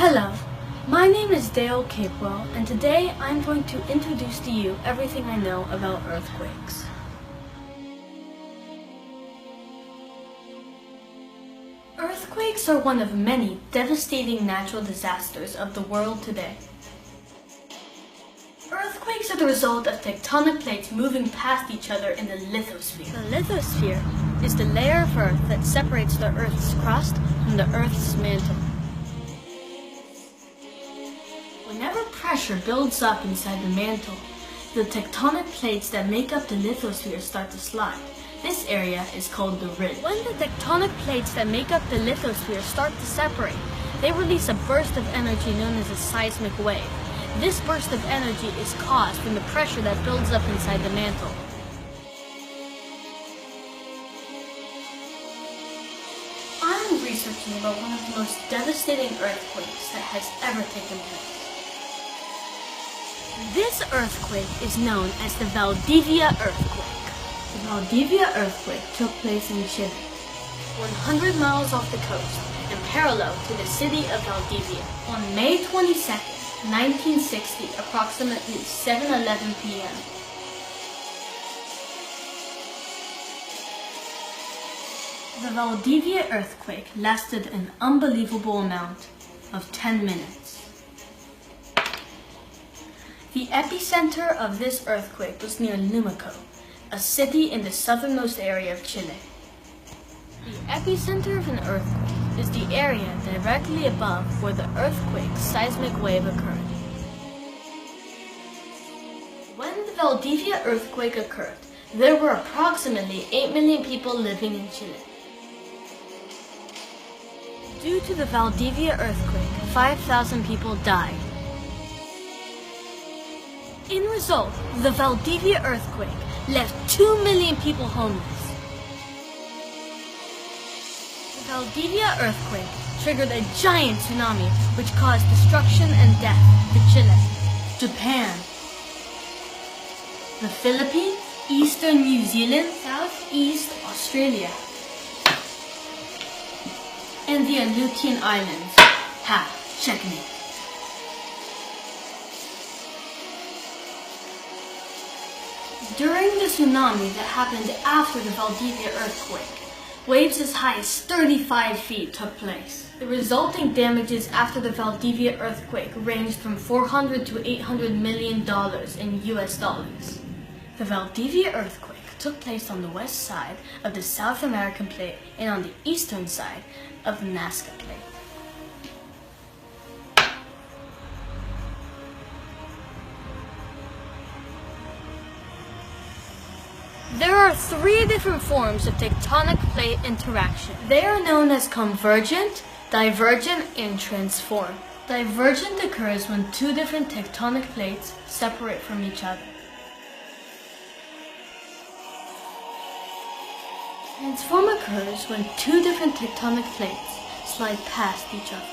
Hello, my name is Dale Capewell, and today I'm going to introduce to you everything I know about earthquakes. Earthquakes are one of many devastating natural disasters of the world today. Earthquakes are the result of tectonic plates moving past each other in the lithosphere. The lithosphere is the layer of Earth that separates the Earth's crust from the Earth's mantle. Whenever pressure builds up inside the mantle, the tectonic plates that make up the lithosphere start to slide. This area is called the ridge. When the tectonic plates that make up the lithosphere start to separate, they release a burst of energy known as a seismic wave. This burst of energy is caused from the pressure that builds up inside the mantle. I'm researching about one of the most devastating earthquakes that has ever taken place. This earthquake is known as the Valdivia earthquake. The Valdivia earthquake took place in Chile, 100 miles off the coast and parallel to the city of Valdivia. On May 22nd, 1960, approximately 7:11 p.m. The Valdivia earthquake lasted an unbelievable amount of 10 minutes. The epicenter of this earthquake was near Lumaco, a city in the southernmost area of Chile. The epicenter of an earthquake is the area directly above where the earthquake's seismic wave occurred. When the Valdivia earthquake occurred, there were approximately 8 million people living in Chile. Due to the Valdivia earthquake, 5,000 people died. In result, the Valdivia earthquake left 2 million people homeless. The Valdivia earthquake triggered a giant tsunami which caused destruction and death to Chile, Japan, the Philippines, Eastern New Zealand, Southeast Australia, and the Aleutian Islands. Ha! Checkmate. During the tsunami that happened after the Valdivia earthquake, waves as high as 35 feet took place. The resulting damages after the Valdivia earthquake ranged from $400 to $800 million in US dollars. The Valdivia earthquake took place on the west side of the South American plate and on the eastern side of the Nazca plate. There are 3 different forms of tectonic plate interaction. They are known as convergent, divergent, and transform. Divergent occurs when 2 different tectonic plates separate from each other. Transform occurs when 2 different tectonic plates slide past each other.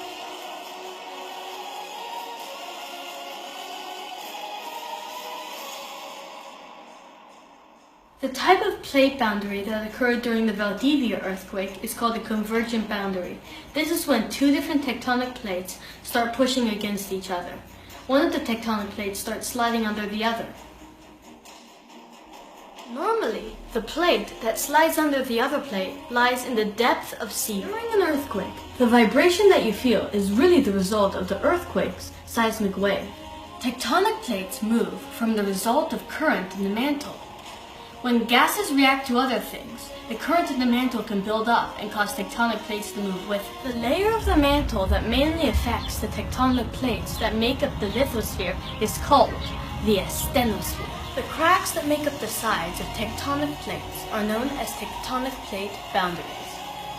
The type of plate boundary that occurred during the Valdivia earthquake is called a convergent boundary. This is when 2 different tectonic plates start pushing against each other. One of the tectonic plates starts sliding under the other. Normally, the plate that slides under the other plate lies in the depth of sea. During an earthquake, the vibration that you feel is really the result of the earthquake's seismic wave. Tectonic plates move from the result of current in the mantle. When gases react to other things, the current in the mantle can build up and cause tectonic plates to move with it. The layer of the mantle that mainly affects the tectonic plates that make up the lithosphere is called the asthenosphere. The cracks that make up the sides of tectonic plates are known as tectonic plate boundaries.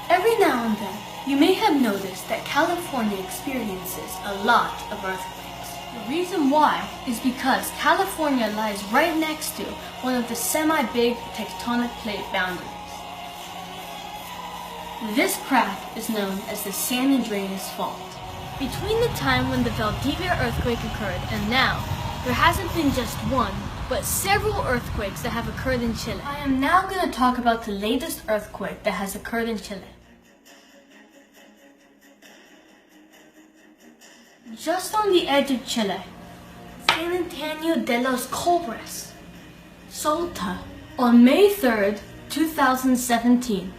Every now and then, you may have noticed that California experiences a lot of earthquakes. The reason why is because California lies right next to one of the semi-big tectonic plate boundaries. This crack is known as the San Andreas Fault. Between the time when the Valdivia earthquake occurred and now, there hasn't been just one, but several earthquakes that have occurred in Chile. I am now going to talk about the latest earthquake that has occurred in Chile. Just on the edge of Chile, San Antonio de los Cobras, Salta, on May 3rd, 2017,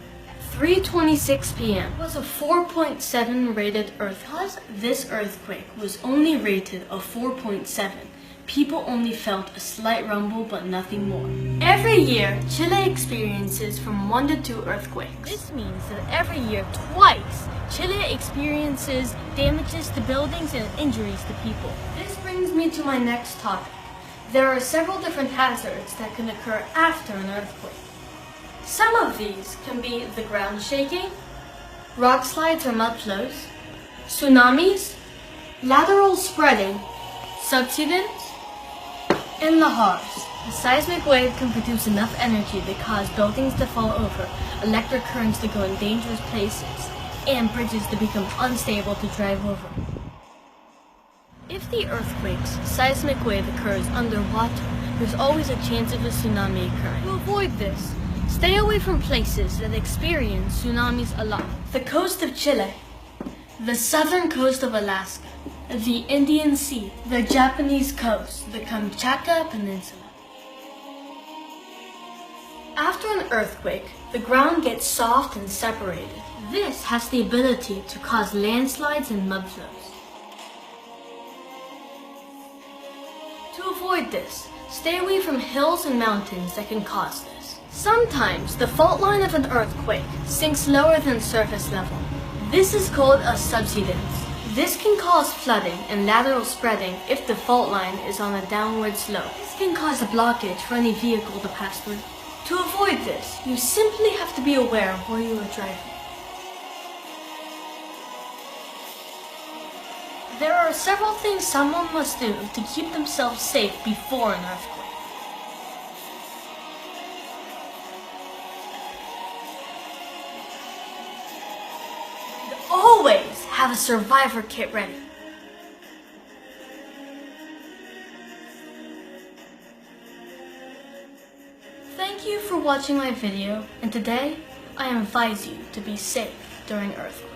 3:26 p.m. was a 4.7 rated earthquake. Because this earthquake was only rated a 4.7, people only felt a slight rumble but nothing more. Every year, Chile experiences from 1 to 2 earthquakes. This means that every year, twice, Chile experiences damages to buildings and injuries to people. This brings me to my next topic. There are several different hazards that can occur after an earthquake. Some of these can be the ground shaking, rock slides or mud flows, tsunamis, lateral spreading, subsidence, and lahars. A seismic wave can produce enough energy to cause buildings to fall over, electric currents to go in dangerous places, and bridges to become unstable to drive over. If the earthquake's seismic wave occurs underwater, there's always a chance of a tsunami occurring. To avoid this, stay away from places that experience tsunamis a lot. The coast of Chile, the southern coast of Alaska, the Indian Sea, the Japanese coast, the Kamchatka Peninsula. After an earthquake, the ground gets soft and separated. This has the ability to cause landslides and mud flows. To avoid this, stay away from hills and mountains that can cause this. Sometimes the fault line of an earthquake sinks lower than surface level. This is called a subsidence. This can cause flooding and lateral spreading if the fault line is on a downward slope. This can cause a blockage for any vehicle to pass through. To avoid this, you simply have to be aware of where you are driving. There are several things someone must do to keep themselves safe before an earthquake. Always have a survivor kit ready. Thank you for watching my video, and today I advise you to be safe during earthquakes.